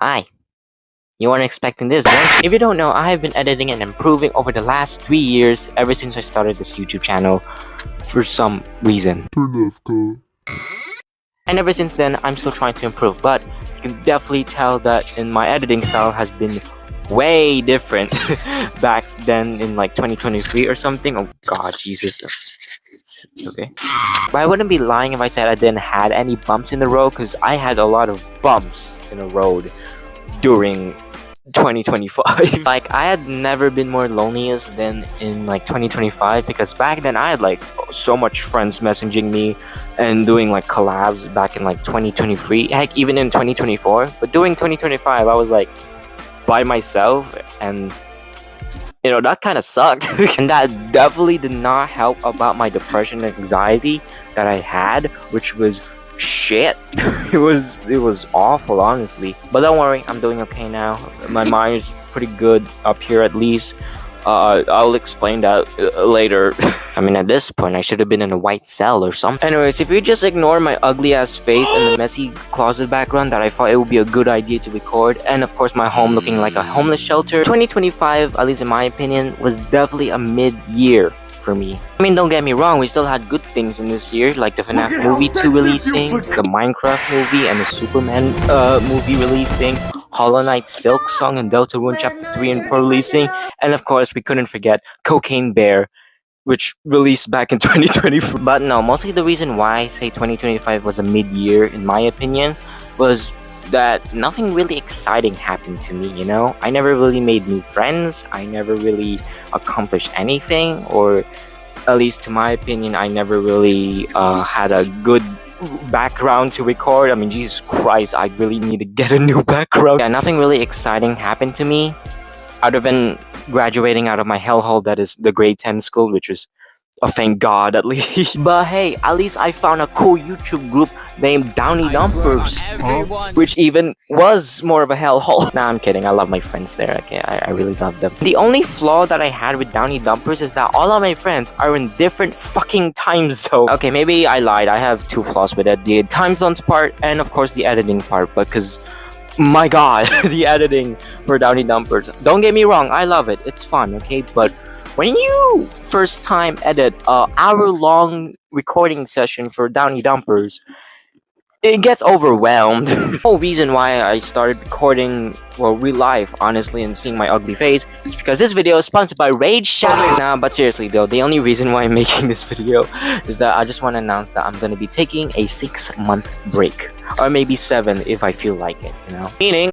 Hi. You weren't expecting this, weren't you? If you don't know, I have been editing and improving over the last 3 years ever since I started this YouTube channel for some reason. And ever since then, I'm still trying to improve, but you can definitely tell that in my editing style has been way different back then in like 2023 or something. Oh god, Jesus. Okay. But I wouldn't be lying if I said I didn't had any bumps in the road, because I had a lot of bumps in the road during 2025. Like, I had never been more loneliest than in like 2025, because back then I had like so much friends messaging me and doing like collabs back in like 2023, heck, even in 2024. But during 2025 I was like by myself, and that kind of sucked. And that definitely did not help about my depression and anxiety that I had, which was shit. it was awful, honestly. But don't worry, I'm doing okay now. My mind is pretty good up here, at least. I'll explain that later. I mean, at this point I should have been in a white cell or something. Anyways, if you just ignore my ugly ass face and the messy closet background that I thought it would be a good idea to record, and of course my home looking like a homeless shelter, 2025, at least in my opinion, was definitely a mid-year for me. I mean, don't get me wrong, we still had good things in this year, like the FNAF movie 2 releasing, the Minecraft movie and the Superman movie releasing, Hollow Knight Silk Song and Deltarune Chapter 3 and 4 releasing, and of course we couldn't forget Cocaine Bear, which released back in 2024. But no, mostly the reason why I say 2025 was a mid-year, in my opinion, was that nothing really exciting happened to me, I never really made new friends, I never really accomplished anything, or at least to my opinion, I never really had a good background to record. I mean, Jesus Christ, I really need to get a new background. Yeah, nothing really exciting happened to me, other than graduating out of my hellhole that is the grade 10 school, which was thank god, at least. But hey, at least I found a cool YouTube group named Downy Dumpers, which even was more of a hellhole. Nah, I'm kidding, I love my friends there, okay, I really love them. The only flaw that I had with Downy Dumpers is that all of my friends are in different fucking time zones. Okay, maybe I lied, I have two flaws with it, the time zones part and of course the editing part, because my god, the editing for Downy Dumpers, don't get me wrong, I love it, it's fun, okay, but when you first time edit a hour-long recording session for Downy Dumpers, it gets overwhelmed. The whole reason why I started recording, well, real life, honestly, and seeing my ugly face is because this video is sponsored by Raid Shadow. Nah, but seriously though, the only reason why I'm making this video is that I just want to announce that I'm going to be taking a 6-month break. Or maybe 7 if I feel like it, Meaning,